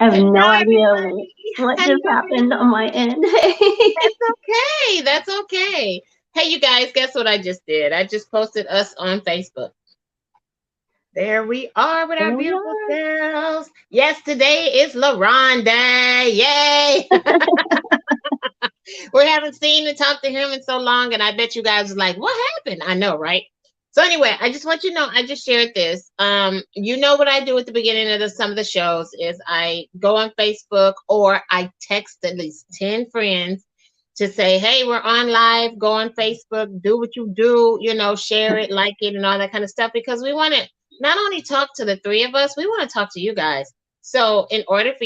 I have no Hello, idea everybody. what just happened Hello. on my end. That's okay. That's okay. Hey, you guys, guess what I just did? I just posted us on Facebook. There we are with our There we beautiful are. selves. Yes, today is LaRon Day. Yay. We haven't seen and talked to him in so long, and I bet you guys are like, what happened? I know, right? So anyway, I just want you to know I just shared this. You know what I do at the beginning of some of the shows is I go on Facebook or I text at least 10 friends to say, hey, we're on live, go on Facebook, do what you do, share it, like it, and all that kind of stuff, because we want to not only talk to the three of us, we want to talk to you guys. So in order for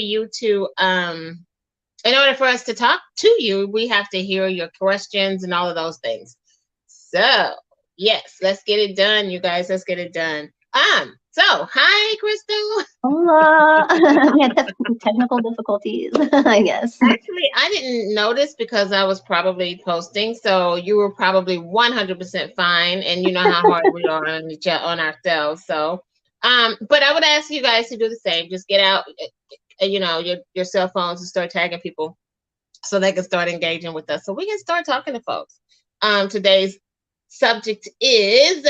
us to talk to you, we have to hear your questions and all of those things. So, yes, let's get it done, you guys. Let's get it done. So hi, Crystal. Hola. We had technical difficulties, I guess. Actually, I didn't notice because I was probably posting, so you were probably 100% fine, and you know how hard we are on ourselves. So, but I would ask you guys to do the same. Just get out, your cell phones and start tagging people so they can start engaging with us so we can start talking to folks. Today's subject is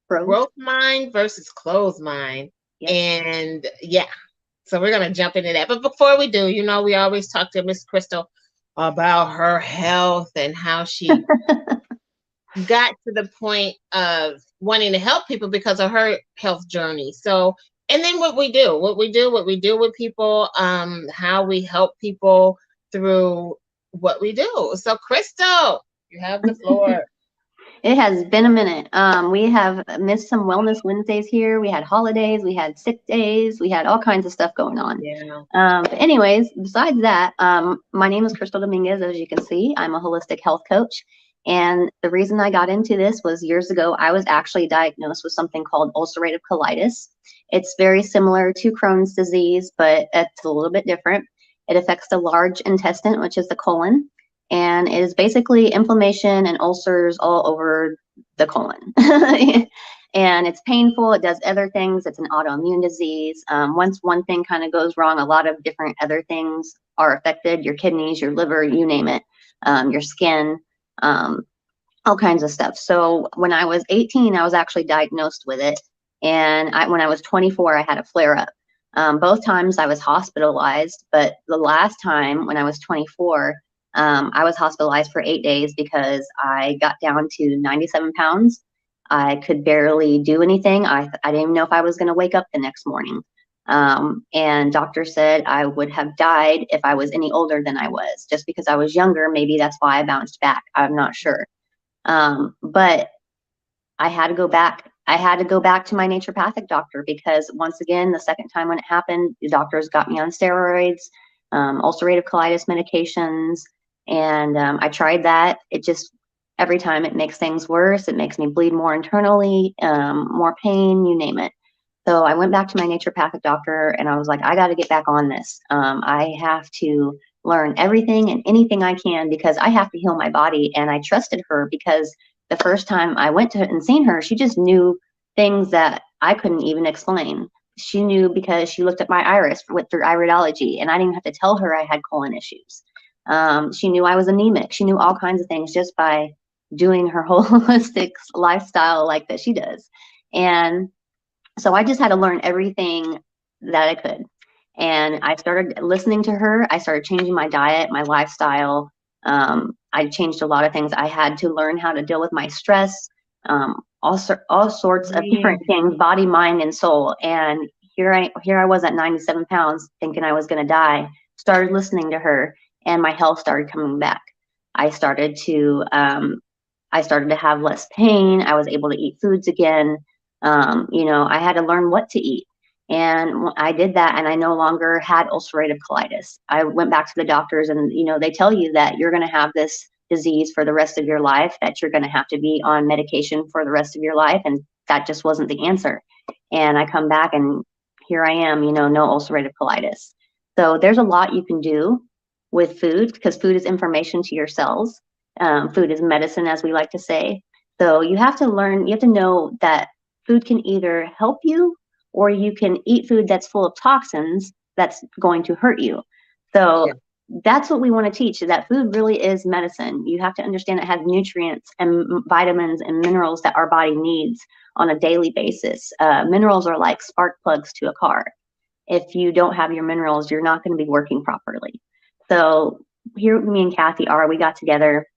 Growth. growth mind versus closed mind. Yes. And yeah, so we're going to jump into that. But before we do, we always talk to Miss Crystal about her health and how she got to the point of wanting to help people because of her health journey. So, and then what we do with people, how we help people through what we do. So, Crystal, you have the floor. It has been a minute. We have missed some Wellness Wednesdays here. We had holidays, we had sick days, we had all kinds of stuff going on. Yeah. But anyways, besides that, my name is Crystal Dominguez. As you can see, I'm a holistic health coach. And the reason I got into this was years ago, I was actually diagnosed with something called ulcerative colitis. It's very similar to Crohn's disease, but it's a little bit different. It affects the large intestine, which is the colon, and it is basically inflammation and ulcers all over the colon. And it's painful. It does other things. It's an autoimmune disease. Once one thing kind of goes wrong, a lot of different other things are affected: your kidneys, your liver, you name it, your skin, um, all kinds of stuff. So when I was 18, I was actually diagnosed with it. And when I was 24, I had a flare up. Both times I was hospitalized, but the last time when I was 24, I was hospitalized for 8 days because I got down to 97 pounds. I could barely do anything. I didn't even know if I was going to wake up the next morning. And doctor said I would have died if I was any older than I was. Just because I was younger, maybe that's why I bounced back. I'm not sure. But I had to go back. I had to go back to my naturopathic doctor because once again, the second time when it happened, the doctors got me on steroids, ulcerative colitis medications, and I tried that. It just every time it makes things worse. It makes me bleed more internally, more pain, you name it. So I went back to my naturopathic doctor and I was like, I got to get back on this. I have to learn everything and anything I can because I have to heal my body. And I trusted her because the first time I went to and seen her, she just knew things that I couldn't even explain. She knew because she looked at my iris, went through iridology, and I didn't have to tell her I had colon issues. She knew I was anemic. She knew all kinds of things just by doing her holistic lifestyle like that she does. And so I just had to learn everything that I could. And I started listening to her. I started changing my diet, my lifestyle. I changed a lot of things. I had to learn how to deal with my stress, all sorts of different Man. things, body, mind, and soul. And here I was at 97 pounds, thinking I was going to die. Started listening to her, and my health started coming back. I started to I started to have less pain. I was able to eat foods again. I had to learn what to eat. And I did that, and I no longer had ulcerative colitis. I went back to the doctors, and they tell you that you're going to have this disease for the rest of your life, that you're going to have to be on medication for the rest of your life, and that just wasn't the answer. And I come back, and here I am, no ulcerative colitis. So there's a lot you can do with food because food is information to your cells. Food is medicine, as we like to say. So you have to learn, you have to know that food can either help you or you can eat food that's full of toxins that's going to hurt you. So that's what we want to teach, is that food really is medicine. You have to understand it has nutrients and vitamins and minerals that our body needs on a daily basis. Minerals are like spark plugs to a car. If you don't have your minerals, you're not going to be working properly. So here me and Kathy are, we got together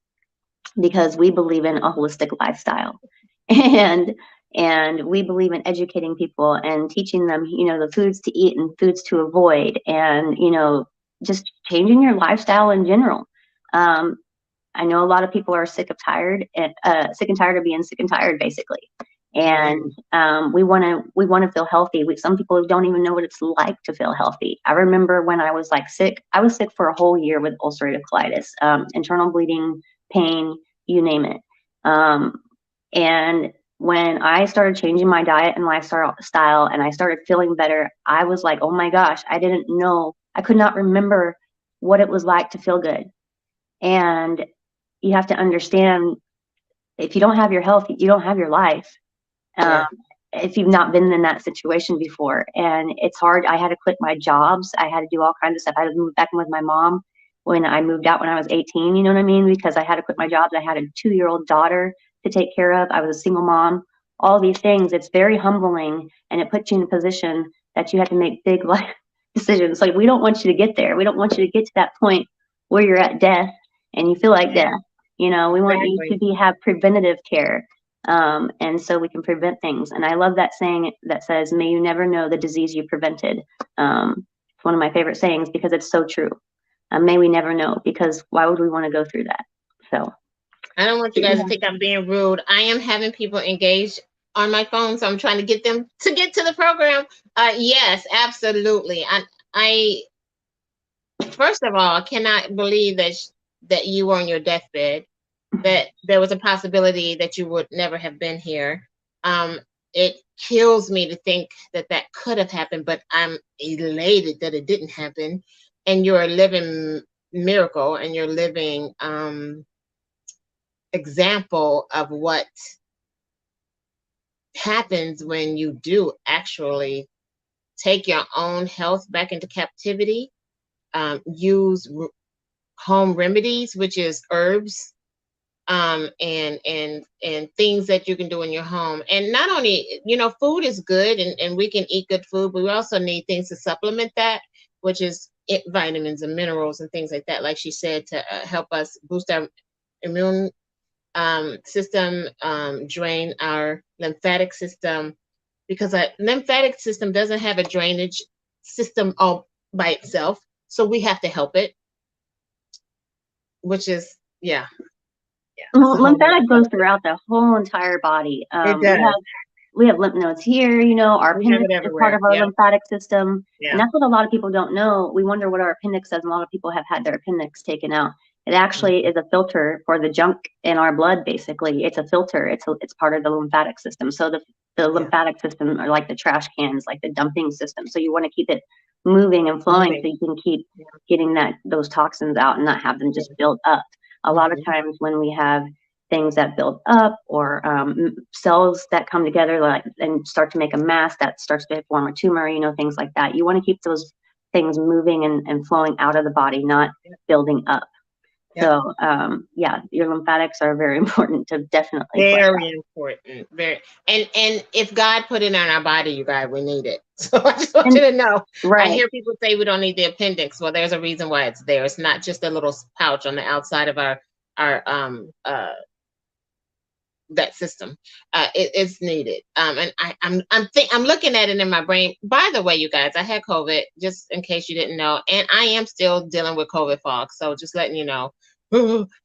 because we believe in a holistic lifestyle. And we believe in educating people and teaching them, the foods to eat and foods to avoid, and, just changing your lifestyle in general. I know a lot of people are sick and tired of being sick and tired, basically. And we want to feel healthy. Some people don't even know what it's like to feel healthy. I remember when I was sick, I was sick for a whole year with ulcerative colitis, internal bleeding, pain, you name it. And when I started changing my diet and lifestyle and I started feeling better, I was like, oh my gosh, I didn't know. I could not remember what it was like to feel good. And you have to understand, if you don't have your health, you don't have your life. If you've not been in that situation before. And it's hard. I had to quit my jobs. I had to do all kinds of stuff. I had to move back in with my mom when I moved out when I was 18, you know what I mean? Because I had to quit my jobs. I had a 2-year-old daughter to take care of. I was a single mom. All these things. It's very humbling, and it puts you in a position that you have to make big life decisions. Like, we don't want you to get there. We don't want you to get to that point where you're at death and you feel like death. We want you to have preventative care. And so we can prevent things. And I love that saying that says, may you never know the disease you prevented. It's one of my favorite sayings because it's so true. May we never know, because why would we want to go through that? So I don't want you guys to think I'm being rude. I am having people engaged on my phone, so I'm trying to get them to get to the program. Yes, absolutely. I first of all, I cannot believe that you were on your deathbed, that there was a possibility that you would never have been here. It kills me to think that could have happened, but I'm elated that it didn't happen. And you're a living miracle, and you're living example of what happens when you do actually take your own health back into captivity, use home remedies, which is herbs, and things that you can do in your home. And not only, food is good, and we can eat good food, but we also need things to supplement that, which is vitamins and minerals and things like that, like she said, to help us boost our immune system, drain our lymphatic system, because our lymphatic system doesn't have a drainage system all by itself. So we have to help it, which is, lymphatic goes throughout the whole entire body. It does. We have lymph nodes here, our appendix is part of our lymphatic system. And that's what a lot of people don't know. We wonder what our appendix does, and a lot of people have had their appendix taken out. It actually is a filter for the junk in our blood, basically. It's a filter. It's part of the lymphatic system. So the lymphatic system are like the trash cans, like the dumping system. So you want to keep it moving and flowing so you can keep getting those toxins out and not have them just build up. A lot of times when we have things that build up, or cells that come together and start to make a mass that starts to form a tumor, things like that. You want to keep those things moving and flowing out of the body, not building up. So, your lymphatics are very important to definitely. Very important. Very. And if God put it on our body, you guys, we need it. So I just want you to know. Right. I hear people say we don't need the appendix. Well, there's a reason why it's there. It's not just a little pouch on the outside of our that system. It's needed. And I'm looking at it in my brain. By the way, you guys, I had COVID, just in case you didn't know, and I am still dealing with COVID fog. So just letting you know.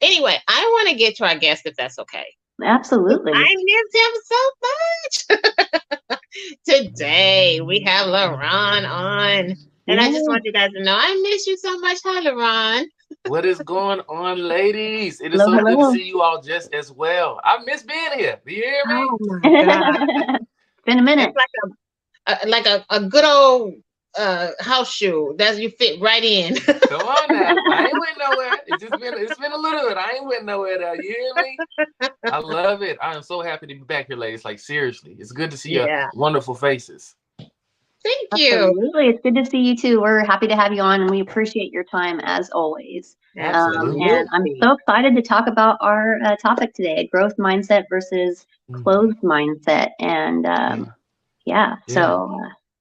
Anyway, I want to get to our guest, if that's okay. Absolutely. I miss him so much. Today we have LaRon on, and I just want you guys to know I miss you so much. Hi, LaRon. What is going on, ladies? It is so good to see you all just as well. I miss being here. Do you hear me? Oh my God. It's been a minute. It's like a good old house shoe that you fit right in. Come on now. I ain't went nowhere. It's been a little bit. I ain't went nowhere now. You hear me? I love it. I am so happy to be back here, ladies. Like, seriously. It's good to see your wonderful faces. Thank you. Absolutely. It's good to see you too. We're happy to have you on, and we appreciate your time as always. Absolutely. And I'm so excited to talk about our topic today, growth mindset versus closed mindset. And so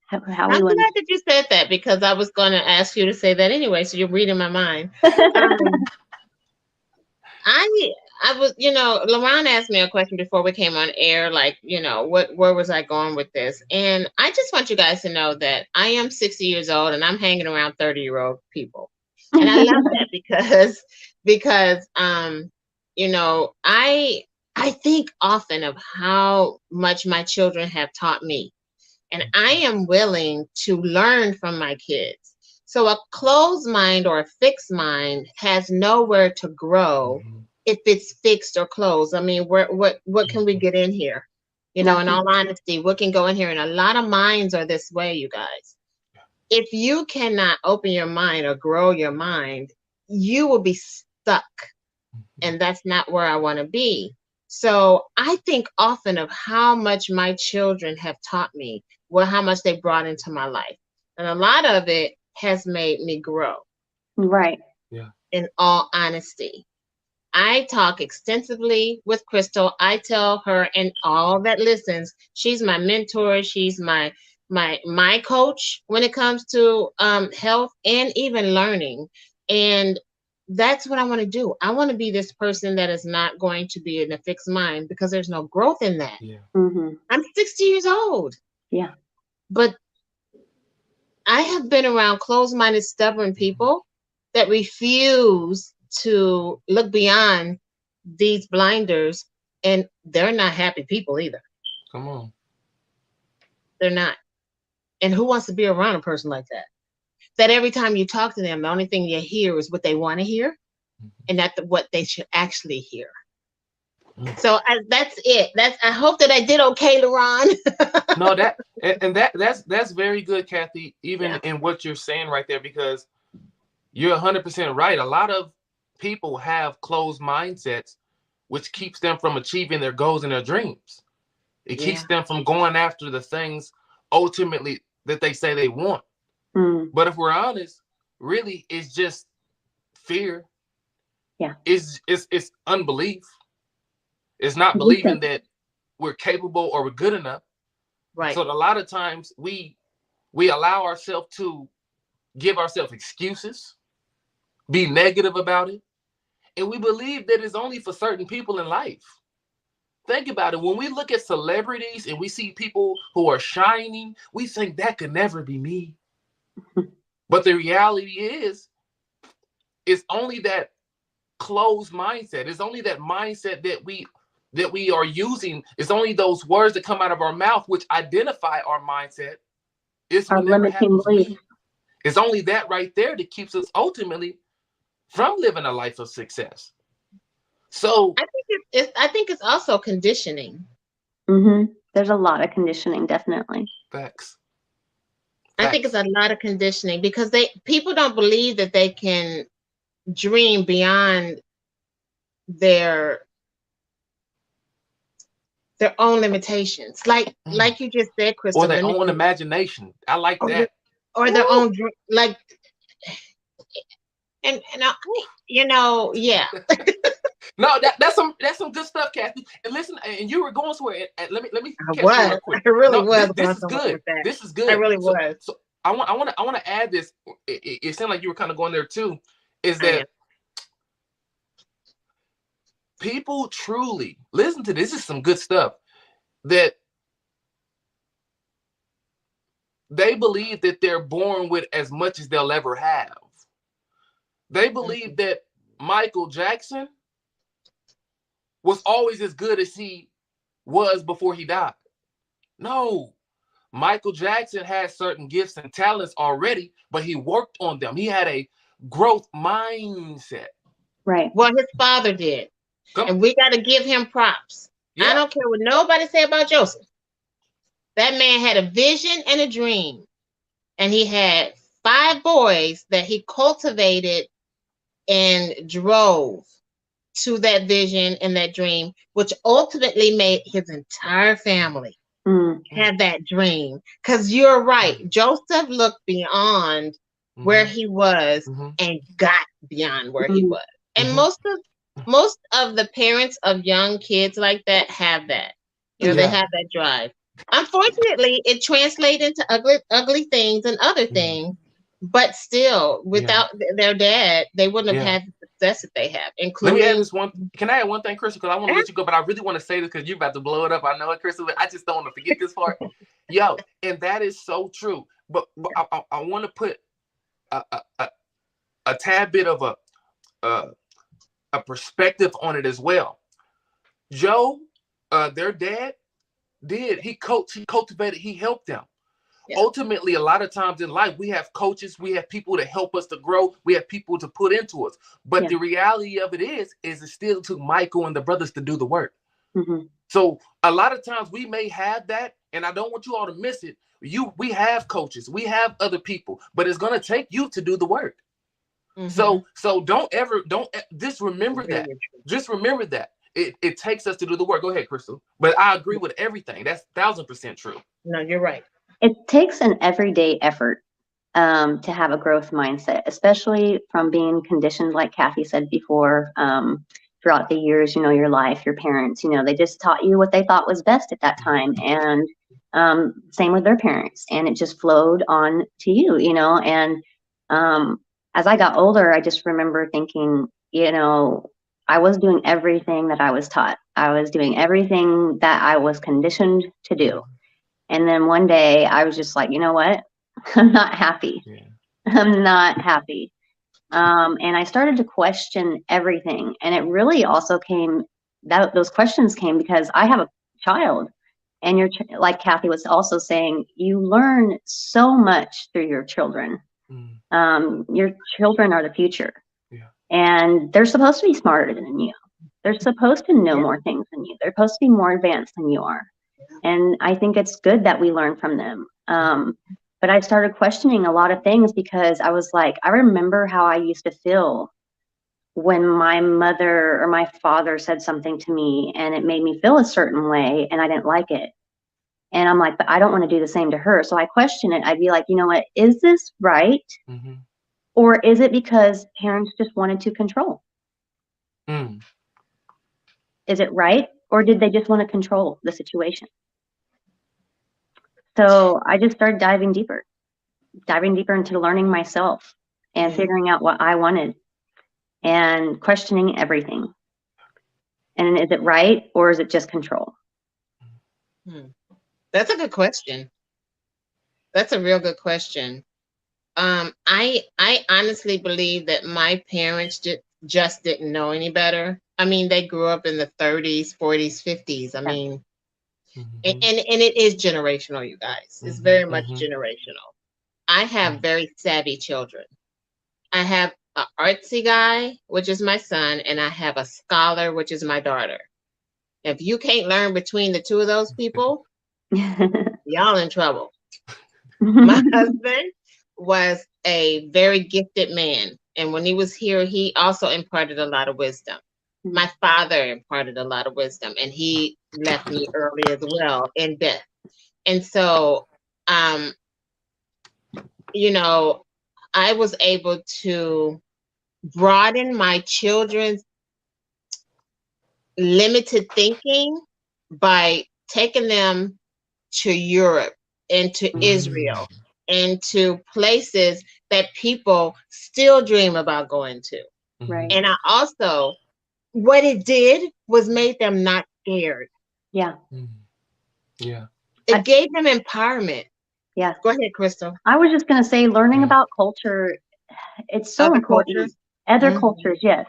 how I'm we went. glad that you said that, because I was going to ask you to say that anyway, so you're reading my mind. I was, LaRon asked me a question before we came on air, like, where was I going with this? And I just want you guys to know that I am 60 years old and I'm hanging around 30-year-old people. And I love that because I think often of how much my children have taught me. And I am willing to learn from my kids. So a closed mind or a fixed mind has nowhere to grow if it's fixed or closed. I mean, what can we get in here? In all honesty, what can go in here? And a lot of minds are this way, you guys. If you cannot open your mind or grow your mind, you will be stuck. And that's not where I want to be. So I think often of how much my children have taught me, how much they brought into my life. And a lot of it has made me grow. Right. Yeah. In all honesty. I talk extensively with Crystal. I tell her and all that listens, she's my mentor. She's my coach when it comes to health and even learning. And that's what I want to do. I want to be this person that is not going to be in a fixed mind, because there's no growth in that. Yeah. I'm 60 years old. Yeah. But I have been around closed-minded, stubborn people that refuse to look beyond these blinders, and they're not happy people either. Come on. They're not. And who wants to be around a person like that? That every time you talk to them, the only thing you hear is what they want to hear, and not what they should actually hear. So that's it. I hope that I did okay, LaRon. No, that's very good, Kathy, even in what you're saying right there, because you're 100% right. A lot of people have closed mindsets, which keeps them from achieving their goals and their dreams. It keeps them from going after the things ultimately that they say they want. But if we're honest, really, it's just fear. Yeah. It's unbelief. It's not believing that we're capable or we're good enough. Right. So a lot of times we allow ourselves to give ourselves excuses, be negative about it, and we believe that it's only for certain people in life. Think about it. When we look at celebrities and we see people who are shining, we think that could never be me. But the reality is, it's only that closed mindset. It's only that mindset that we are using. It's only those words that come out of our mouth which identify our mindset. It's our limiting belief. It's only that right there that keeps us ultimately from living a life of success. So I think it's also conditioning. There's a lot of conditioning, definitely. Facts. I think it's a lot of conditioning, because people don't believe that they can dream beyond their own limitations, like you just said, Crystal, or their own imagination. I like that. Or their own, like, and yeah. No, that's some good stuff, Kathy. And listen, and you were going somewhere. And let me catch you real quick. I really was. This is good. This is good. I really was. So I want to add this. It sounded like you were kind of going there too. Is that people truly listen to this? This is some good stuff. That they believe that they're born with as much as they'll ever have. They believe that Michael Jackson was always as good as he was before he died. No, Michael Jackson had certain gifts and talents already, but he worked on them. He had a growth mindset. Right. Well, his father did. And we got to give him props. Yeah. I don't care what nobody say about Joseph. That man had a vision and a dream. And he had 5 boys that he cultivated and drove to that vision and that dream, which ultimately made his entire family. have that dream. Because you're right. Joseph looked beyond where he was and got beyond where he was. And most of the parents of young kids like that have that. You know, they have that drive. Unfortunately, it translates into ugly things and other things. But still, without their dad, they wouldn't have had the success that they have. Including, let me add this one. Can I add one thing, Crystal? Because I want to let you go, but I really want to say this because you're about to blow it up. I know it, Crystal, but I just don't want to forget this part. Yo, and that is so true. But I want to put a tad bit of a perspective on it as well. Joe, their dad he cultivated, he helped them. Ultimately, a lot of times in life, we have coaches, we have people to help us to grow, we have people to put into us. But the reality of it is it still took Michael and the brothers to do the work. So a lot of times we may have that, and I don't want you all to miss it. We have coaches, we have other people, but it's going to take you to do the work. So just remember that. Just remember that. It takes us to do the work. Go ahead, Crystal. But I agree with everything. That's 1000% true. No, you're right. It takes an everyday effort to have a growth mindset, especially from being conditioned, like Kathy said before, throughout the years, you know, your life, your parents, you know, they just taught you what they thought was best at that time. And same with their parents. And it just flowed on to you, you know. And as I got older, I just remember thinking, you know, I was doing everything that I was taught. I was doing everything that I was conditioned to do. And then one day I was just like, you know what? I'm not happy. I'm not happy. And I started to question everything. And it really also those questions came because I have a child. And like Kathy was also saying, you learn so much through your children. Your children are the future. And they're supposed to be smarter than you. They're supposed to know more things than you. They're supposed to be more advanced than you are. And I think it's good that we learn from them. But I started questioning a lot of things because I was like, I remember how I used to feel when my mother or my father said something to me and it made me feel a certain way and I didn't like it. And I'm like, but I don't want to do the same to her. So I question it. I'd be like, you know what, is this right? Or is it because parents just wanted to control? Is it right? Or did they just want to control the situation? So I just started diving deeper into learning myself and figuring out what I wanted and questioning everything. And is it right? Or is it just control? That's a good question. That's a real good question. I honestly believe that my parents just didn't know any better. I mean, they grew up in the 30s, 40s, 50s. I mean, and it is generational, you guys. It's very much generational. I have very savvy children. I have an artsy guy, which is my son, and I have a scholar, which is my daughter. If you can't learn between the two of those people, y'all in trouble. My husband was a very gifted man. And when he was here, he also imparted a lot of wisdom. My father imparted a lot of wisdom, and he left me early as well in death. And so, you know, I was able to broaden my children's limited thinking by taking them to Europe and to Israel and to places that people still dream about going to. Right. And I also, what it did was made them not scared. Yeah. It gave them empowerment. Yeah. Go ahead, Crystal. I was just going to say, learning about culture, it's so important. Cultures? Other cultures, yes.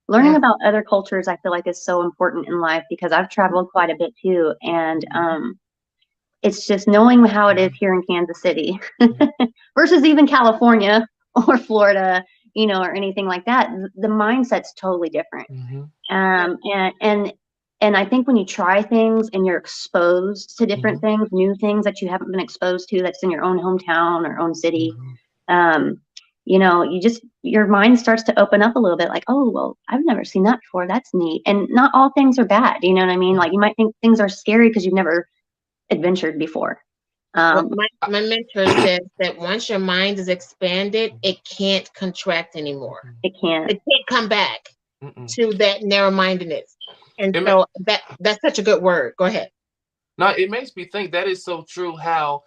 Learning about other cultures, I feel like is so important in life because I've traveled quite a bit too. And it's just knowing how it is here in Kansas City versus even California or Florida, you know, or anything like that. The mindset's totally different. And I think when you try things and you're exposed to different things, new things that you haven't been exposed to, that's in your own hometown or own city, you know, your mind starts to open up a little bit like, oh, well, I've never seen that before. That's neat. And not all things are bad. You know what I mean? Like you might think things are scary because you've never adventured before. Well, my mentor says that once your mind is expanded, it can't contract anymore. It can't. It can't come back to that narrow-mindedness. And so that's such a good word. Go ahead. No, it makes me think that is so true. How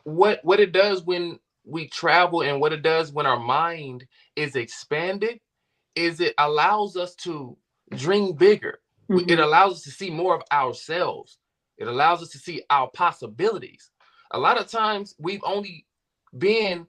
what it does when we travel and what it does when our mind is expanded is it allows us to dream bigger. It allows us to see more of ourselves. It allows us to see our possibilities. A lot of times we've only been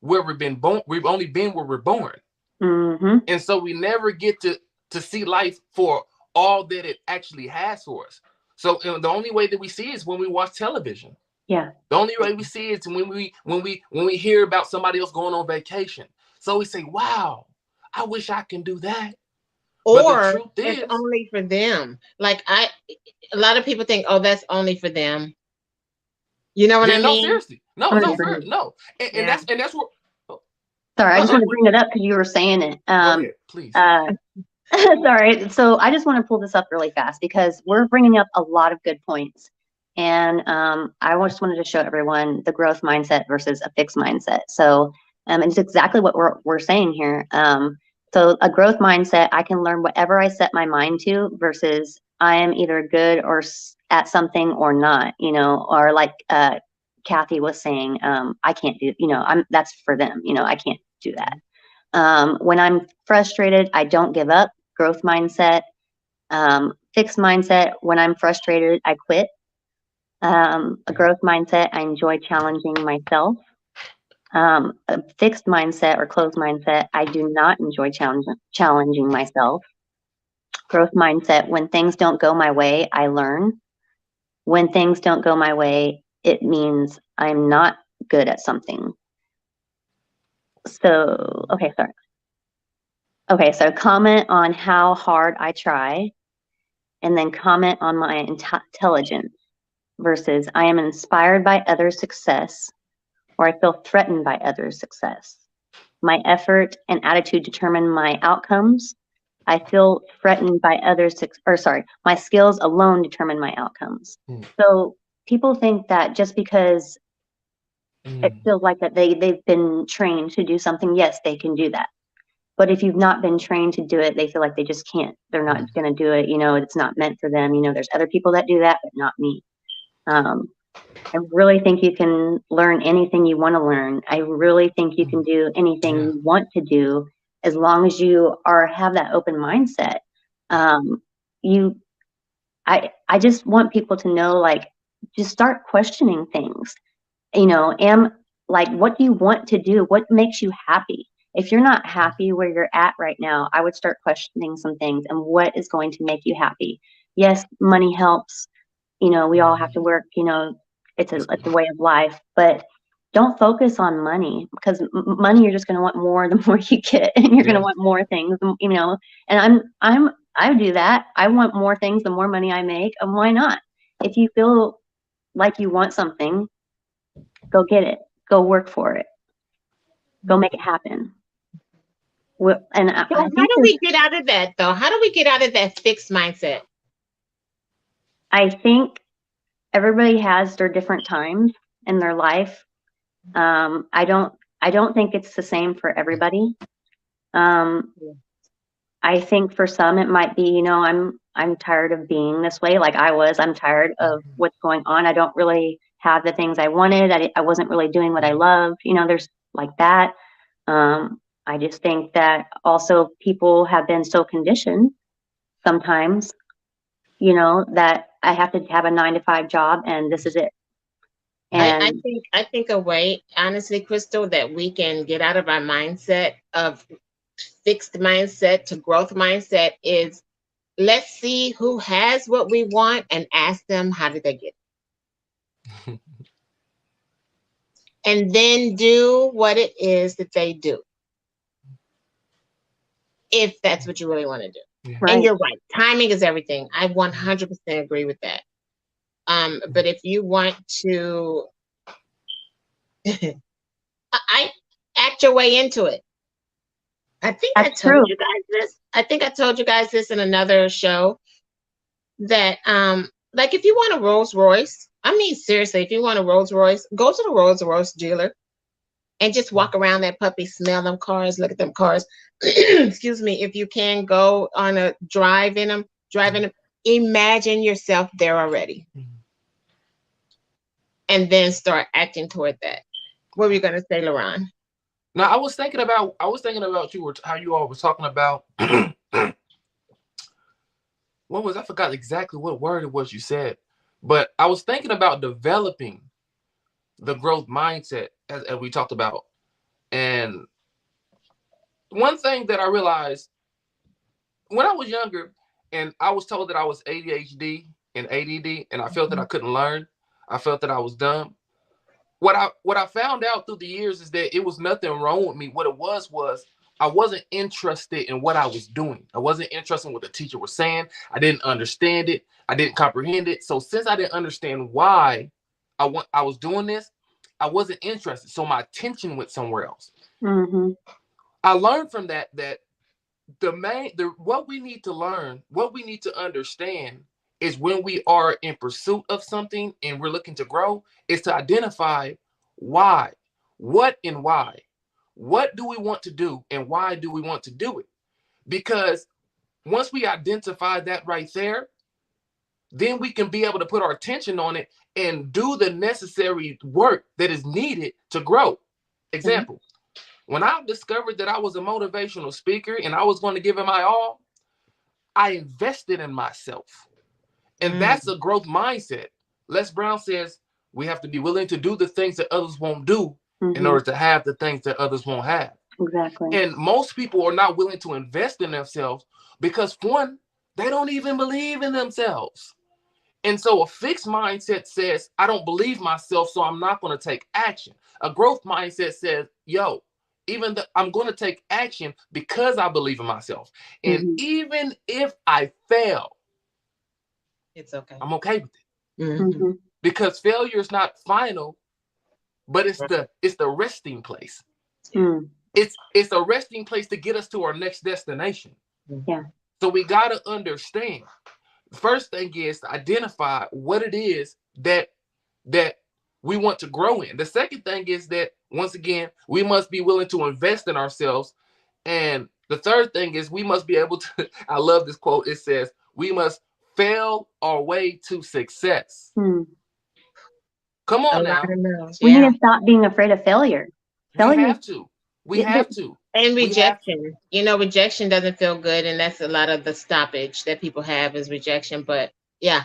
where we've been born. We've only been where we're born. And so we never get to see life for all that it actually has for us. So the only way that we see is when we watch television. Yeah. The only way we see it is when we hear about somebody else going on vacation. So we say, "Wow, I wish I can do that." Or it's only for them. Like a lot of people think, "Oh, that's only for them." You know what I mean? No, seriously, no. And that's what. Sorry, I just want to bring it up because you were saying it. Go ahead, please. Sorry. So I just want to pull this up really fast because we're bringing up a lot of good points. And I just wanted to show everyone the growth mindset versus a fixed mindset. So and it's exactly what we're saying here. So a growth mindset, I can learn whatever I set my mind to versus I am either good or at something or not, you know, or like Kathy was saying, I can't do, you know, that's for them, you know, I can't do that. When I'm frustrated, I don't give up. Growth mindset. Fixed mindset, when I'm frustrated, I quit. A growth mindset, I enjoy challenging myself. A fixed mindset or closed mindset, I do not enjoy challenging myself. Growth mindset, when things don't go my way, I learn. When things don't go my way, it means I'm not good at something. So, okay, sorry. Okay, so comment on how hard I try, and then comment on my intelligence versus I am inspired by others' success, or I feel threatened by others' success. My effort and attitude determine my outcomes. I feel threatened by others, my skills alone determine my outcomes. So people think that just because it feels like that they've been trained to do something, yes, they can do that. But if you've not been trained to do it, they feel like they just can't. They're not going to do it. You know, it's not meant for them. You know, there's other people that do that, but not me. I really think you can learn anything you want to learn. I really think you can do anything you want to do as long as you have that open mindset. I just want people to know, like, just start questioning things. You know, what do you want to do? What makes you happy? If you're not happy where you're at right now, I would start questioning some things and what is going to make you happy. Yes, money helps. You know, we all have to work, you know, it's a way of life, but don't focus on money because money, you're just going to want more the more you get, and you're going to want more things, you know, and I do that. I want more things the more money I make, and why not? If you feel like you want something, go get it, go work for it, go make it happen. And so how do we get out of that though? How do we get out of that fixed mindset? I think everybody has their different times in their life. I don't think it's the same for everybody. I think for some it might be, you know, I'm tired of being this way, like I was. I'm tired of what's going on. I don't really have the things I wanted. I wasn't really doing what I loved. You know, there's like that. I just think that also people have been so conditioned sometimes, you know, that I have to have a 9-to-5 job and this is it. And I think a way, honestly, Crystal, that we can get out of our mindset of fixed mindset to growth mindset is let's see who has what we want and ask them how did they get it. And then do what it is that they do. If that's what you really want to do. Yeah. Right. And you're right. Timing is everything. I 100% agree with that. But if you want to I act your way into it. I think that's I told you guys this. I think I told you guys this in another show that like if you want a Rolls Royce, I mean, seriously, if you want a Rolls Royce, go to the Rolls Royce dealer and just walk around that puppy, smell them cars, look at them cars. Excuse me. If you can go on a drive in them, imagine yourself there already, and then start acting toward that. What were you gonna say, Lauren? Now, I was thinking about how you all was talking about I forgot exactly what word it was you said, but I was thinking about developing the growth mindset as we talked about. And one thing that I realized when I was younger and I was told that I was ADHD and ADD and I felt that I couldn't learn, I felt that I was dumb. What I found out through the years is that it was nothing wrong with me. What it was I wasn't interested in what I was doing. I wasn't interested in what the teacher was saying. I didn't understand it. I didn't comprehend it. So since I didn't understand why I was doing this, I wasn't interested. So my attention went somewhere else. Mm-hmm. I learned from that what we need to learn, what we need to understand is when we are in pursuit of something and we're looking to grow, is to identify why, what and why. What do we want to do and why do we want to do it? Because once we identify that right there, then we can be able to put our attention on it and do the necessary work that is needed to grow. Example, when I discovered that I was a motivational speaker and I was going to give it my all, I invested in myself. And that's a growth mindset. Les Brown says we have to be willing to do the things that others won't do in order to have the things that others won't have. Exactly. And most people are not willing to invest in themselves because, one, they don't even believe in themselves. And so a fixed mindset says, I don't believe myself, so I'm not going to take action. A growth mindset says, yo, I'm going to take action because I believe in myself. And even if I fail, it's okay. I'm okay with it. Mm-hmm. Because failure is not final, but it's the resting place. Mm. It's a resting place to get us to our next destination. Yeah. So we got to understand. The first thing is to identify what it is that we want to grow in. The second thing is that, once again, we must be willing to invest in ourselves. And the third thing is we must be able to, I love this quote. It says, we must fail our way to success. Come on now. We need to stop being afraid of failure. We have to. And rejection. You know, rejection doesn't feel good. And that's a lot of the stoppage that people have is rejection. But yeah.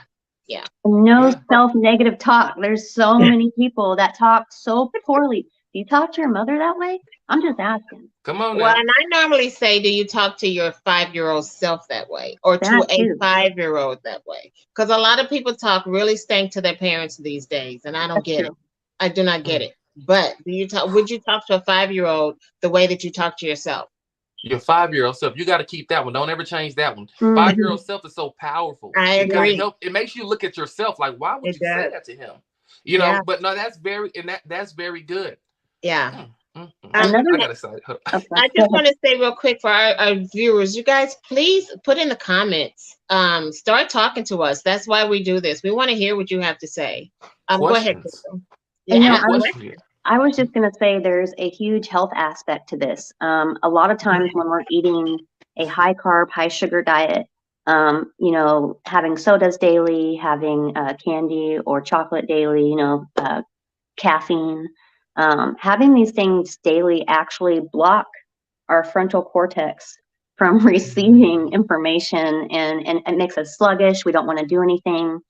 Self-negative talk. There's so many people that talk so poorly. Do you talk to your mother that way? I'm just asking. Come on now. Well, and I normally say, do you talk to your 5-year-old self that way, or to a 5-year-old that way? Because a lot of people talk really stank to their parents these days, and I don't get it. I do not get it. But would you talk to a 5-year-old the way that you talk to yourself? Your 5-year-old self, you got to keep that one. Don't ever change that one. 5-year-old self is so powerful. I agree. It makes you look at yourself like, why would you say that to him? You know, but no, that's very good. Yeah. I got excited. I just want to say real quick for our viewers, you guys, please put in the comments. Start talking to us. That's why we do this. We want to hear what you have to say. Go ahead, Crystal. I was just going to say there's a huge health aspect to this. A lot of times when we're eating a high carb, high sugar diet, having sodas daily, having candy or chocolate daily, caffeine, having these things daily actually block our frontal cortex from receiving information, and it makes us sluggish. We don't want to do anything.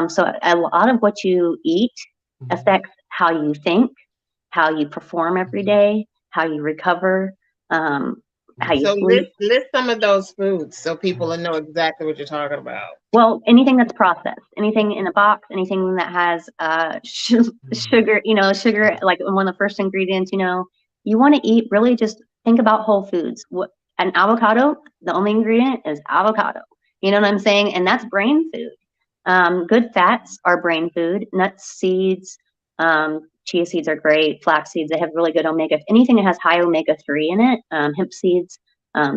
So a lot of what you eat affects how you think, how you perform every day, how you recover, how you sleep. List some of those foods so people will know exactly what you're talking about. Well, anything that's processed, anything in a box, anything that has sugar, sugar, like one of the first ingredients, you want to eat, really just think about whole foods. An avocado, the only ingredient is avocado. You know what I'm saying? And that's brain food. Good fats are brain food. Nuts, seeds, chia seeds are great. Flax seeds, they have really good omega. Anything that has high omega-3 in it, hemp seeds,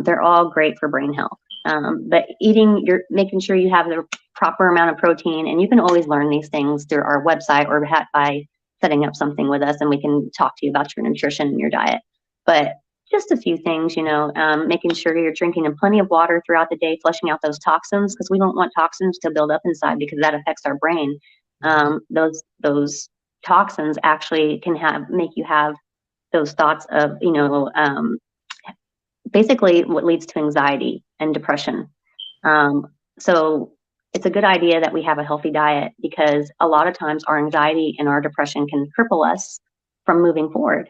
they're all great for brain health. But making sure you have the proper amount of protein, and you can always learn these things through our website or by setting up something with us, and we can talk to you about your nutrition and your diet. But just a few things, making sure you're drinking plenty of water throughout the day, flushing out those toxins, because we don't want toxins to build up inside, because that affects our brain. Those toxins actually can make you have those thoughts of, basically what leads to anxiety and depression. So it's a good idea that we have a healthy diet, because a lot of times our anxiety and our depression can cripple us from moving forward.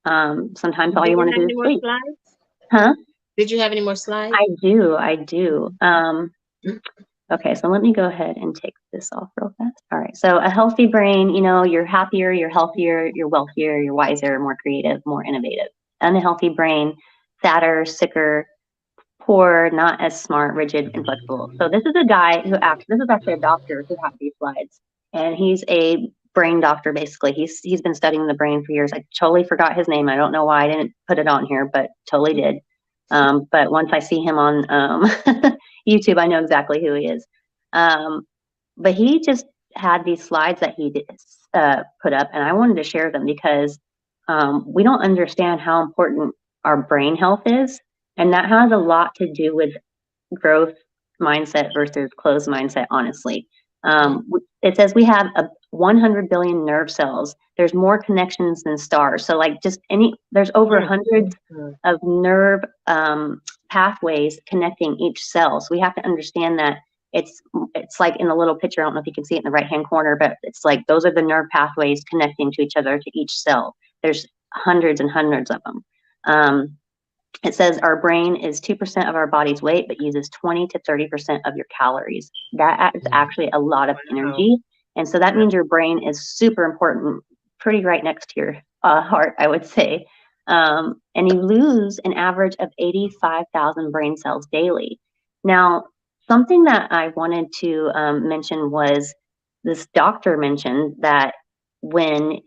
Sometimes all you want to do is sleep. Slides? Huh? Did you have any more slides? I do. Okay, so let me go ahead and take this off real fast. All right, so a healthy brain, you're happier, you're healthier, you're wealthier, you're wiser, more creative, more innovative. Unhealthy brain, sadder, sicker, poor, not as smart, rigid, and flexible. So this is a guy this is actually a doctor who had these slides, and he's a brain doctor, basically. He's been studying the brain for years. I totally forgot his name. I don't know why I didn't put it on here, but totally did. But once I see him on YouTube, I know exactly who he is. But he just had these slides that he did, put up, and I wanted to share them, because we don't understand how important our brain health is. And that has a lot to do with growth mindset versus closed mindset, honestly. It says we have 100 billion nerve cells. There's more connections than stars. So there's over hundreds of nerve pathways connecting each cell. So we have to understand that it's like in the little picture, I don't know if you can see it in the right-hand corner, but it's like those are the nerve pathways connecting to each other, to each cell. There's hundreds and hundreds of them. It says our brain is 2% of our body's weight, but uses 20 to 30% of your calories. That is actually a lot of energy. And so that means your brain is super important, pretty right next to your heart, I would say. And you lose an average of 85,000 brain cells daily. Now, something that I wanted to mention was this doctor mentioned that when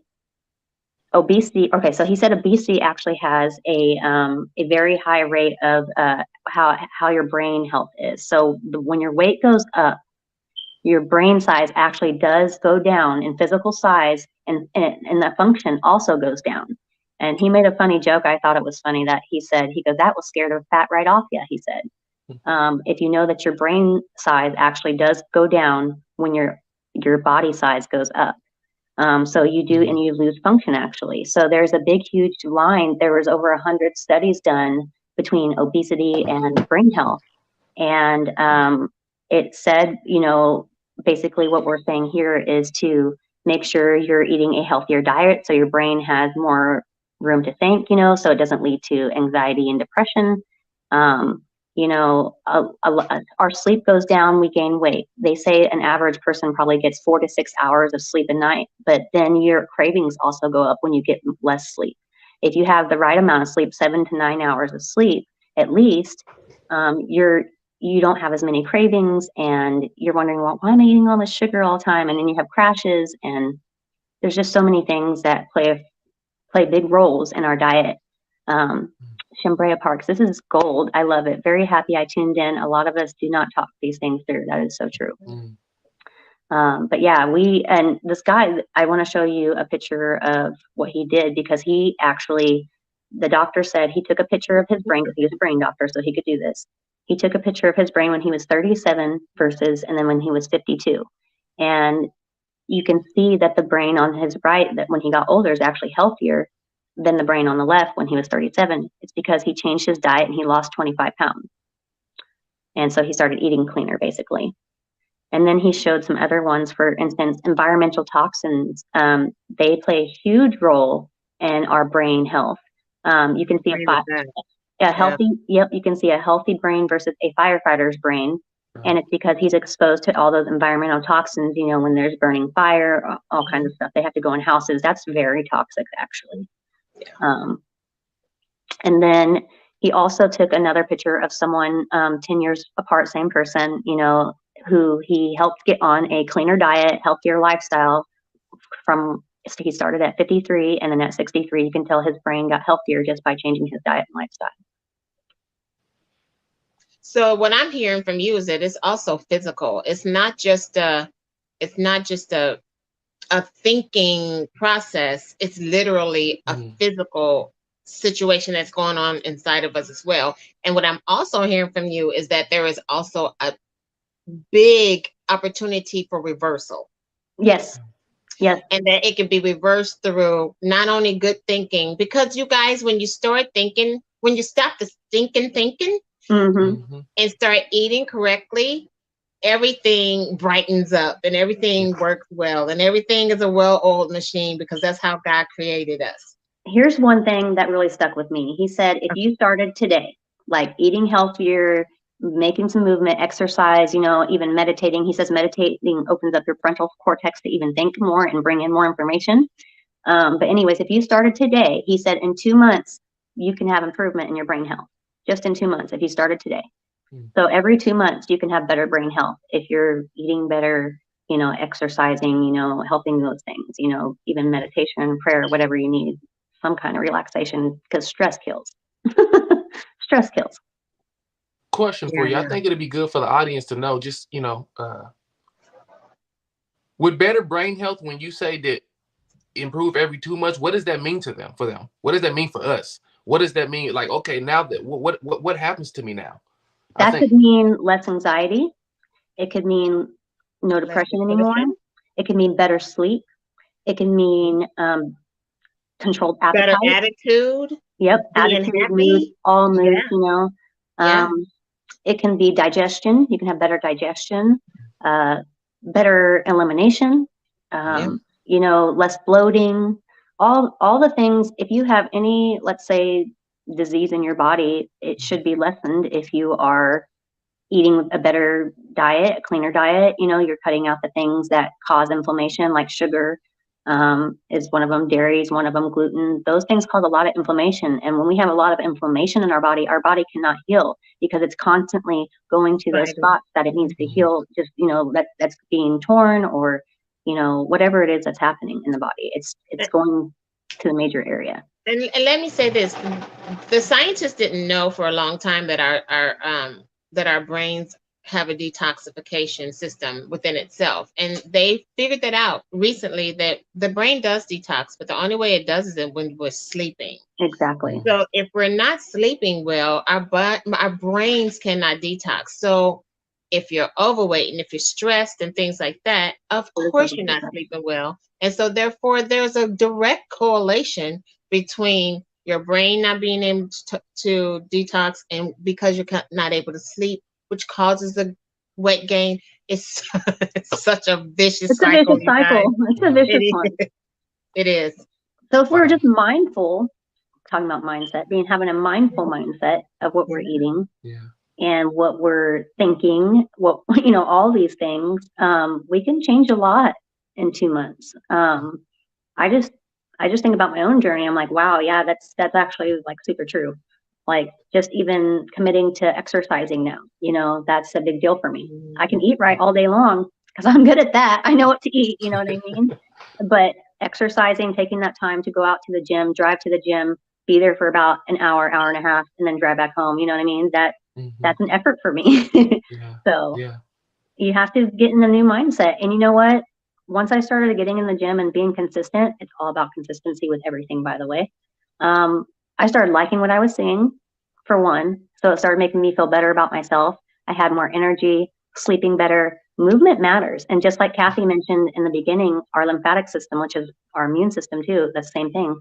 obesity, okay, so he said obesity actually has a very high rate of how your brain health is. So when your weight goes up, your brain size actually does go down in physical size, and the function also goes down. And he made a funny joke. I thought it was funny that he goes, that will scare the fat right off you, he said. If you know that your brain size actually does go down when your body size goes up. So you do, and you lose function, actually. So there's a big, huge line. There was over 100 studies done between obesity and brain health. And it said, basically what we're saying here is to make sure you're eating a healthier diet, so your brain has more room to think, so it doesn't lead to anxiety and depression. Our sleep goes down, we gain weight. They say an average person probably gets 4 to 6 hours of sleep a night, but then your cravings also go up when you get less sleep. If you have the right amount of sleep, 7 to 9 hours of sleep, at least, you don't have as many cravings, and you're wondering, well, why am I eating all this sugar all the time? And then you have crashes, and there's just so many things that play big roles in our diet. Shambrea Parks, this is gold. I love it. Very happy I tuned in. A lot of us do not talk these things through. That is so true. But yeah, and this guy, I want to show you a picture of what he did, because he actually, the doctor said he took a picture of his brain, because he was a brain doctor, so he could do this. He took a picture of his brain when he was 37 and then when he was 52. And you can see that the brain on his right, that when he got older, is actually healthier than the brain on the left when he was 37. It's because he changed his diet and he lost 25 pounds. And so he started eating cleaner, basically. And then he showed some other ones. For instance, environmental toxins, they play a huge role in our brain health. You can see you can see a healthy brain versus a firefighter's brain. And it's because he's exposed to all those environmental toxins, when there's burning fire, all kinds of stuff. They have to go in houses. That's very toxic, actually. And then he also took another picture of someone 10 years apart, same person, who he helped get on a cleaner diet, healthier lifestyle. He started at 53, and then at 63, you can tell his brain got healthier just by changing his diet and lifestyle. So what I'm hearing from you is that it's also physical. It's not just a thinking process. It's literally a Mm. physical situation that's going on inside of us as well. And what I'm also hearing from you is that there is also a big opportunity for reversal, Yes. Yes. and that it can be reversed through not only good thinking, because you guys, when you start thinking, when you stop the stinking thinking Mm-hmm. Mhm. and start eating correctly, everything brightens up and everything works well and everything is a well-oiled machine, because that's how God created us. Here's one thing that really stuck with me. He said, if you started today, like eating healthier, making some movement, exercise, even meditating, he says meditating opens up your frontal cortex to even think more and bring in more information. But anyways, if you started today, he said in 2 months, you can have improvement in your brain health. Just in 2 months, if you started today. Mm. So every 2 months, you can have better brain health if you're eating better, exercising, helping those things, even meditation, prayer, whatever you need, some kind of relaxation, because stress kills. Stress kills. Question for you. I Yeah. think it'd be good for the audience to know, just, with better brain health, when you say that improve every 2 months, what does that mean to them, for them? What does that mean for us? What does that mean? Like, okay, now that what happens to me now? I That think could mean less anxiety. It could mean no Less depression anymore. depression, It could mean better sleep. It can mean controlled better appetite. attitude, Yep, being attitude, mood, happy. all moods, Yeah, yeah, Um, it can be digestion. You can have better digestion, better elimination, yeah. less bloating, all the things. If you have any, let's say, disease in your body, it should be lessened if you are eating a better diet, a cleaner diet. You're cutting out the things that cause inflammation, like sugar, is one of them, dairy is one of them, gluten. Those things cause a lot of inflammation. And when we have a lot of inflammation in our body cannot heal because it's constantly going to those Fighting. spots that it needs to heal, just, that's being torn, or, whatever it is that's happening in the body. It's going to the major area. And let me say this: the scientists didn't know for a long time that our brains have a detoxification system within itself, and they figured that out recently, that the brain does detox, but the only way it does is when we're sleeping. Exactly. So if we're not sleeping well, our brains cannot detox. So if you're overweight and if you're stressed and things like that, of course you're not sleeping well. And so therefore there's a direct correlation between your brain not being able to detox, and because you're not able to sleep, which causes the weight gain. It's such a vicious It's a cycle, vicious you guys. cycle. It's a vicious It one. is. It is. So if we're Wow. just mindful, talking about mindset, having a mindful mindset of what we're eating Yeah. and what we're thinking, all these things, we can change a lot in 2 months. I just think about my own journey. I'm like, wow, yeah, that's actually like super true. Like just even committing to exercising now, that's a big deal for me. I can eat right all day long because I'm good at that. I know what to eat, you know what I mean? But exercising, taking that time to go out to the gym, drive to the gym, be there for about an hour, hour and a half, and then drive back home. You know what I mean? That's an effort for me. Yeah. So Yeah. you have to get in a new mindset. And you know what? Once I started getting in the gym and being consistent, it's all about consistency with everything, by the way. I started liking what I was seeing, for one. So it started making me feel better about myself. I had more energy, sleeping better. Movement matters. And just like Kathy mentioned in the beginning, our lymphatic system, which is our immune system too, that's the same thing.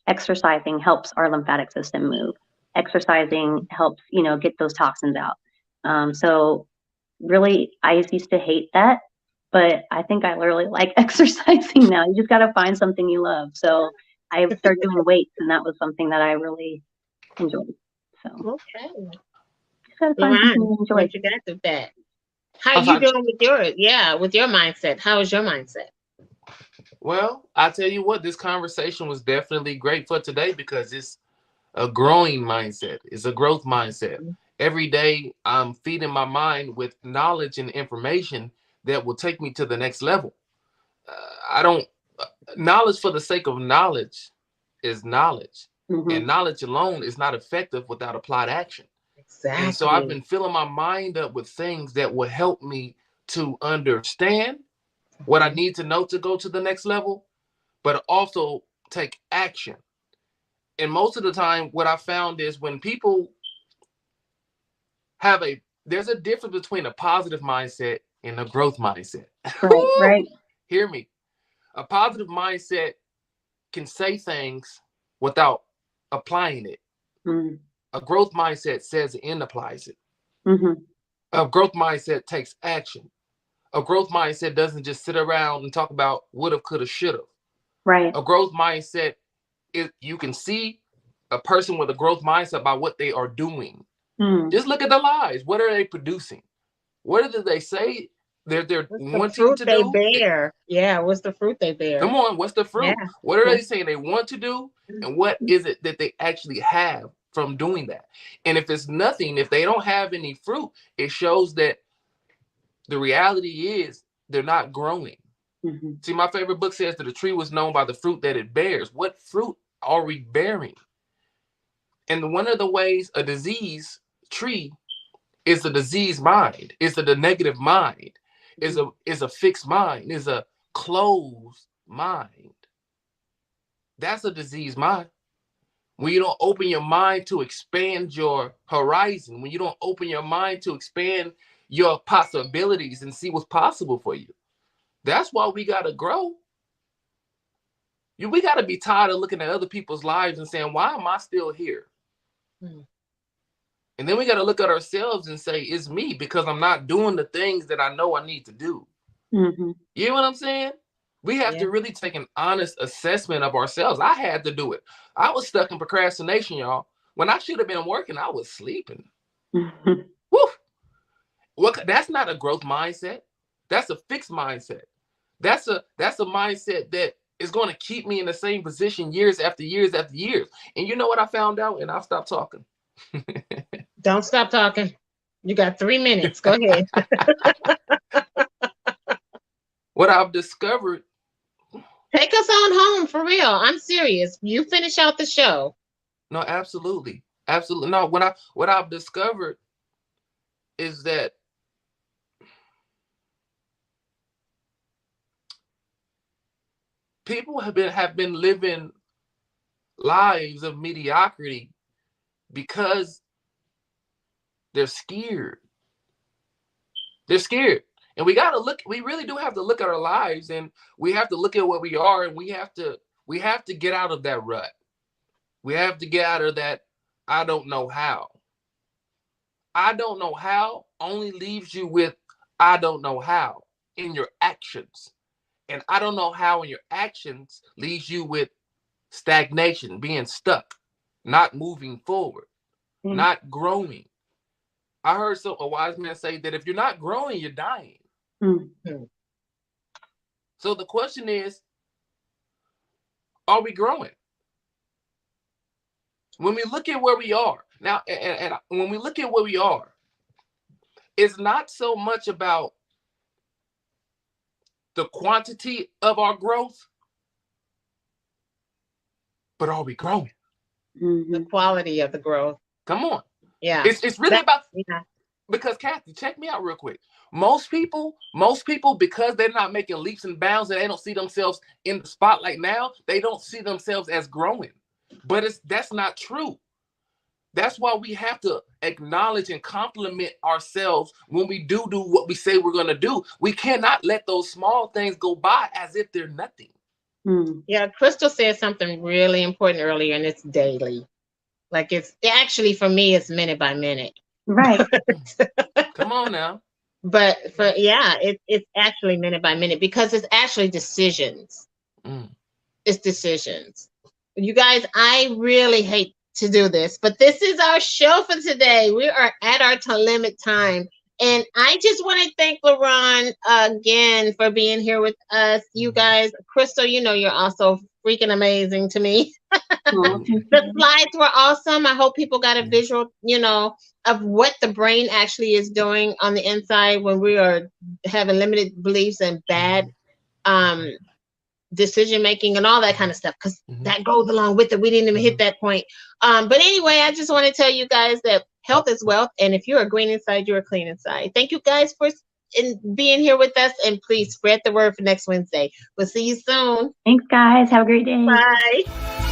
Exercising helps our lymphatic system move. Exercising helps, get those toxins out. So really, I used to hate that, but I think I really like exercising now. You just got to find something you love. So I started doing weights, and that was something that I really enjoyed. So Okay. just got to find something Lamont, you enjoy. what you got with that? How I'm you sorry. doing with your mindset? How is your mindset? Well, I tell you what, this conversation was definitely great for today because it's a growing mindset. It's a growth mindset. Every day, I'm feeding my mind with knowledge and information that will take me to the next level. I don't knowledge for the sake of knowledge is knowledge, Mm-hmm. and knowledge alone is not effective without applied action. Exactly. And so I've been filling my mind up with things that will help me to understand what I need to know to go to the next level, but also take action. And most of the time, what I found is when people there's a difference between a positive mindset and a growth mindset. Right, right. Hear me. A positive mindset can say things without applying it. Mm. A growth mindset says it and applies it. Mm-hmm. A growth mindset takes action. A growth mindset doesn't just sit around and talk about woulda, coulda, shoulda. Right. A growth mindset is, you can see a person with a growth mindset by what they are doing. Mm. Just look at the lives. What are they producing? What do they say they're What's the wanting fruit to they do? bear? Yeah, what's the fruit they bear? Come on, what's the fruit? Yeah. What are Yeah. they saying they want to do? And what is it that they actually have from doing that? And if it's nothing, if they don't have any fruit, it shows that the reality is they're not growing. Mm-hmm. See, my favorite book says that a tree was known by the fruit that it bears. What fruit are we bearing? And one of the ways a disease tree is a disease mind, is the negative mind, is a fixed mind, is a closed mind. That's a diseased mind. When you don't open your mind to expand your horizon, when you don't open your mind to expand your possibilities and see what's possible for you. That's why we got to grow. We got to be tired of looking at other people's lives and saying, why am I still here? Mm. And then we got to look at ourselves and say, it's me, because I'm not doing the things that I know I need to do. Mm-hmm. You know what I'm saying? We have to really take an honest assessment of ourselves. I had to do it. I was stuck in procrastination, y'all. When I should have been working, I was sleeping. Mm-hmm. Woo! Well, that's not a growth mindset. That's a fixed mindset. That's a mindset that is going to keep me in the same position years after years after years. And you know what I found out? And I'll stop talking. Don't stop talking. You got 3 minutes. Go ahead. What I've discovered. Take us on home for real. I'm serious. You finish out the show. No, absolutely. Absolutely. No, what I've discovered is that people have been living lives of mediocrity because they're scared. They're scared. And we really do have to look at our lives, and we have to look at what we are, and we have to get out of that rut. We have to get out of that I don't know how. I don't know how only leaves you with I don't know how in your actions. And I don't know how in your actions leaves you with stagnation, being stuck, not moving forward, not growing. I heard a wise man say that if you're not growing, you're dying. Mm-hmm. So the question is, are we growing? When we look at where we are now, and when we look at where we are, it's not so much about the quantity of our growth, but are we growing? Mm-hmm. The quality of the growth. Come on. Yeah. It's really about, because Kathy, check me out real quick. Most people, because they're not making leaps and bounds and they don't see themselves in the spotlight now, they don't see themselves as growing. But that's not true. That's why we have to acknowledge and compliment ourselves when we do what we say we're going to do. We cannot let those small things go by as if they're nothing. Mm. Yeah, Crystal said something really important earlier, and it's daily. Like it's actually, for me, it's minute by minute. Right. Come on now. But it's actually minute by minute, because it's actually decisions. It's decisions. You guys, I really hate to do this, but this is our show for today. We are at our limit time. And I just want to thank LaRon again for being here with us. You guys, Crystal, you're also freaking amazing to me. The slides were awesome. I hope people got a visual, of what the brain actually is doing on the inside when we are having limited beliefs and bad decision making and all that kind of stuff, because that goes along with it. We didn't even hit that point. But anyway, I just want to tell you guys that health is wealth, and if you're a green inside, you're a clean inside. Thank you guys for being here with us, and please spread the word for next Wednesday. We'll see you soon. Thanks, guys. Have a great day. Bye.